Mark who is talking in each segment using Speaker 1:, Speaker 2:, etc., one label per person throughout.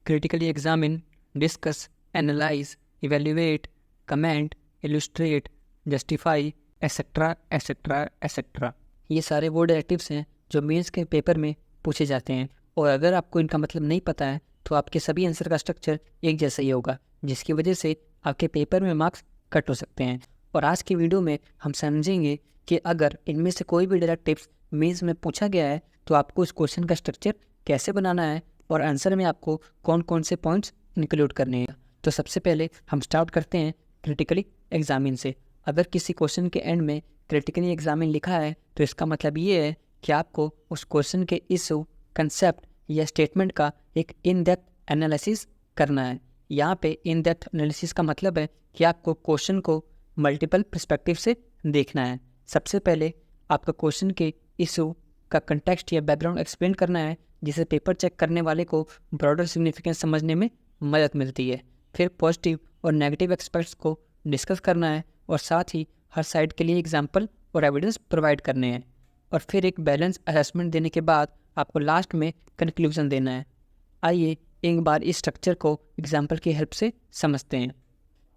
Speaker 1: critically examine, discuss, analyze, evaluate, comment, illustrate, justify, etcetera etcetera etcetera. ये सारे वो directives हैं जो मेंस के पेपर में पूछे जाते हैं, और अगर आपको इनका मतलब नहीं पता है तो आपके सभी आंसर का स्ट्रक्चर एक जैसा ही होगा, जिसकी वजह से आपके पेपर में मार्क्स कट हो सकते हैं। और आज की वीडियो में हम समझेंगे कि अगर इनमें से कोई भी डायरेक्टिव्स मेंस में पूछा गया है तो आपको उस क्वेश्चन का स्ट्रक्चर कैसे बनाना है और आंसर में आपको कौन कौन से पॉइंट्स इंक्लूड करने हैं। तो सबसे पहले हम स्टार्ट करते हैं क्रिटिकली एग्जामिन से। अगर किसी क्वेश्चन के एंड में क्रिटिकली एग्जामिन लिखा है तो इसका मतलब ये है कि आपको उस क्वेश्चन के इशू, कंसेप्ट या स्टेटमेंट का एक इन डेप्थ एनालिसिस करना है। यहाँ पे इन डेप्थ एनालिसिस का मतलब है कि आपको क्वेश्चन को मल्टीपल पर्सपेक्टिव से देखना है। सबसे पहले आपका क्वेश्चन के इशू का कंटेक्स्ट या बैकग्राउंड एक्सप्लेन करना है, जिससे पेपर चेक करने वाले को ब्रॉडर सिग्निफिकेंस समझने में मदद मिलती है। फिर पॉजिटिव और नेगेटिव एस्पेक्ट्स को डिस्कस करना है और साथ ही हर साइड के लिए एग्जाम्पल और एविडेंस प्रोवाइड करने हैं। और फिर एक बैलेंस असेसमेंट देने के बाद आपको लास्ट में कंक्लूजन देना है। आइए एक बार इस स्ट्रक्चर को एग्जाम्पल की हेल्प से समझते हैं।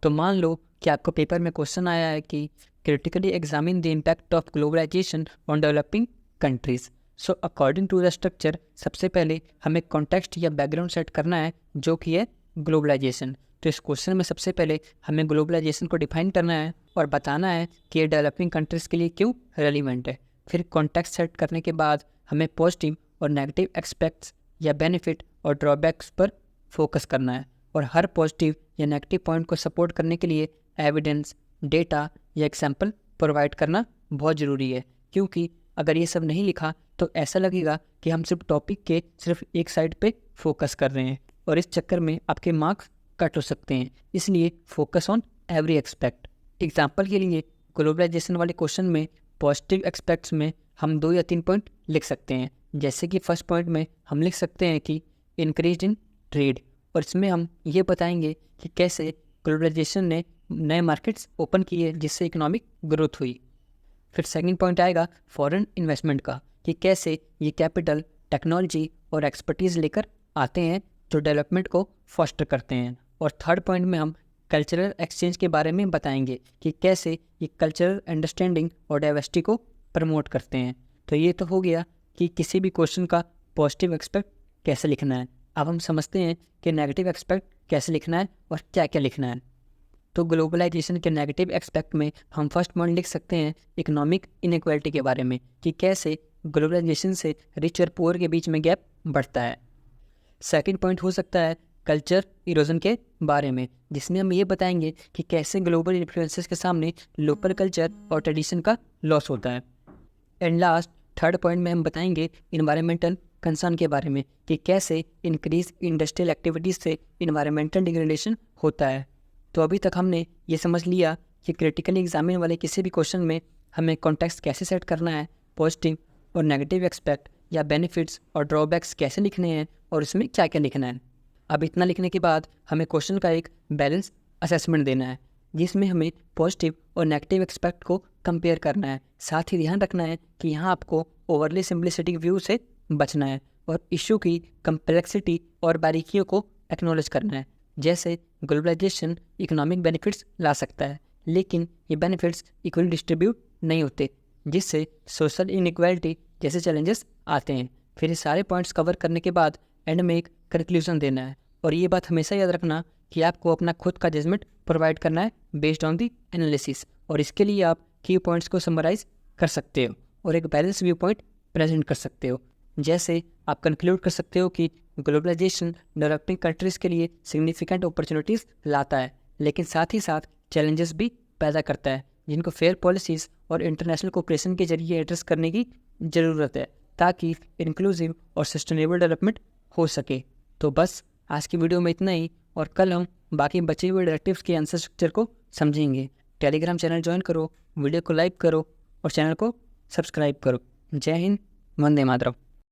Speaker 1: तो मान लो कि आपको पेपर में क्वेश्चन आया है कि critically examine the impact of globalisation on developing countries. So according to the structure सबसे पहले हमें कॉन्टेक्स्ट या बैकग्राउंड सेट करना है, जो कि है ग्लोबलाइजेशन। तो इस क्वेश्चन में सबसे पहले हमें ग्लोबलाइजेशन को डिफाइन करना है और बताना है कि ये डेवलपिंग कंट्रीज़ के लिए क्यों रेलिवेंट है। फिर कॉन्टेक्स्ट सेट करने के बाद हमें पॉजिटिव और नेगेटिव एस्पेक्ट्स या बेनिफिट और ड्रॉबैक्स पर फोकस करना है, और हर पॉजिटिव या नेगेटिव पॉइंट को सपोर्ट करने के लिए एविडेंस, डेटा या एग्जाम्पल प्रोवाइड करना बहुत ज़रूरी है। क्योंकि अगर ये सब नहीं लिखा तो ऐसा लगेगा कि हम सिर्फ टॉपिक के सिर्फ एक साइड पे फोकस कर रहे हैं, और इस चक्कर में आपके मार्क्स कट हो सकते हैं। इसलिए focus on every expect. Example के लिए ग्लोबलाइजेशन वाले क्वेश्चन में पॉजिटिव एक्सपेक्ट्स में हम 2 या 3 पॉइंट लिख सकते हैं। जैसे कि फर्स्ट पॉइंट में हम लिख सकते हैं कि इंक्रीज इन ट्रेड, और इसमें हम ये बताएंगे कि कैसे ग्लोबलाइजेशन ने नए मार्केट्स ओपन किए जिससे इकोनॉमिक ग्रोथ हुई। फिर सेकंड पॉइंट आएगा फॉरेन इन्वेस्टमेंट का, कि कैसे ये कैपिटल, टेक्नोलॉजी और एक्सपर्टीज़ लेकर आते हैं जो डेवलपमेंट को फॉस्टर करते हैं। और थर्ड पॉइंट में हम कल्चरल एक्सचेंज के बारे में बताएंगे कि कैसे ये कल्चरल अंडरस्टैंडिंग और डाइवर्सिटी को प्रमोट करते हैं। तो ये तो हो गया कि किसी भी क्वेश्चन का पॉजिटिव एक्सपेक्ट कैसे लिखना है। अब हम समझते हैं कि नेगेटिव एक्सपेक्ट कैसे लिखना है और क्या क्या लिखना है। तो ग्लोबलाइजेशन के नेगेटिव एक्सपेक्ट में हम फर्स्ट पॉइंट लिख सकते हैं इकोनॉमिक इनइक्वालिटी के बारे में, कि कैसे ग्लोबलाइजेशन से रिच और पुअर के बीच में गैप बढ़ता है। सेकंड पॉइंट हो सकता है कल्चर इरोजन के बारे में, जिसमें हम ये बताएंगे कि कैसे ग्लोबल इन्फ्लुएंसेस के सामने लोकल कल्चर और ट्रेडिशन का लॉस होता है। एंड लास्ट थर्ड पॉइंट में हम बताएंगे इन्वायरमेंटल कंसर्न के बारे में, कि कैसे इंक्रीज इंडस्ट्रियल एक्टिविटीज़ से इन्वायरमेंटल डिग्रेडेशन होता है। तो अभी तक हमने ये समझ लिया कि क्रिटिकली एग्जामिन वाले किसी भी क्वेश्चन में हमें कॉन्टेक्स्ट कैसे सेट करना है, पॉजिटिव और नेगेटिव एक्सपेक्ट या बेनिफिट्स और ड्रॉबैक्स कैसे लिखने हैं और इसमें क्या क्या लिखना है। अब इतना लिखने के बाद हमें क्वेश्चन का एक बैलेंस असेसमेंट देना है, जिसमें हमें पॉजिटिव और नेगेटिव एक्सपेक्ट को कंपेयर करना है। साथ ही ध्यान रखना है कि यहाँ आपको ओवरली सिंप्लिसिटिक व्यू से बचना है और इशू की कम्प्लेक्सिटी और बारीकियों को एक्नॉलेज करना है। जैसे ग्लोबलाइजेशन इकोनॉमिक बेनिफिट्स ला सकता है, लेकिन ये बेनिफिट्स इक्वली डिस्ट्रीब्यूट नहीं होते, जिससे सोशल इनइक्वालिटी जैसे चैलेंजेस आते हैं। फिर ये सारे पॉइंट्स कवर करने के बाद एंड में एक कंक्लूजन देना है, और ये बात हमेशा याद रखना कि आपको अपना खुद का जजमेंट प्रोवाइड करना है बेस्ड ऑन दी एनालिसिस, और इसके लिए आप की पॉइंट्स को समराइज कर सकते हो और एक बैलेंस व्यू पॉइंट प्रेजेंट कर सकते हो। जैसे आप कंक्लूड कर सकते हो कि ग्लोबलाइजेशन डेवलपिंग कंट्रीज़ के लिए सिग्निफिकेंट अपॉर्चुनिटीज़ लाता है, लेकिन साथ ही साथ चैलेंजेस भी पैदा करता है, जिनको फेयर पॉलिसीज़ और इंटरनेशनल कोऑपरेशन के जरिए एड्रेस करने की ज़रूरत है, ताकि इंक्लूसिव और सस्टेनेबल डेवलपमेंट हो सके। तो बस आज की वीडियो में इतना ही, और कल हम बाकी बचे हुए डायरेक्टिव्स के आंसर स्ट्रक्चर को समझेंगे। टेलीग्राम चैनल ज्वाइन करो, वीडियो को लाइक करो और चैनल को सब्सक्राइब करो। जय हिंद, वंदे मातरम।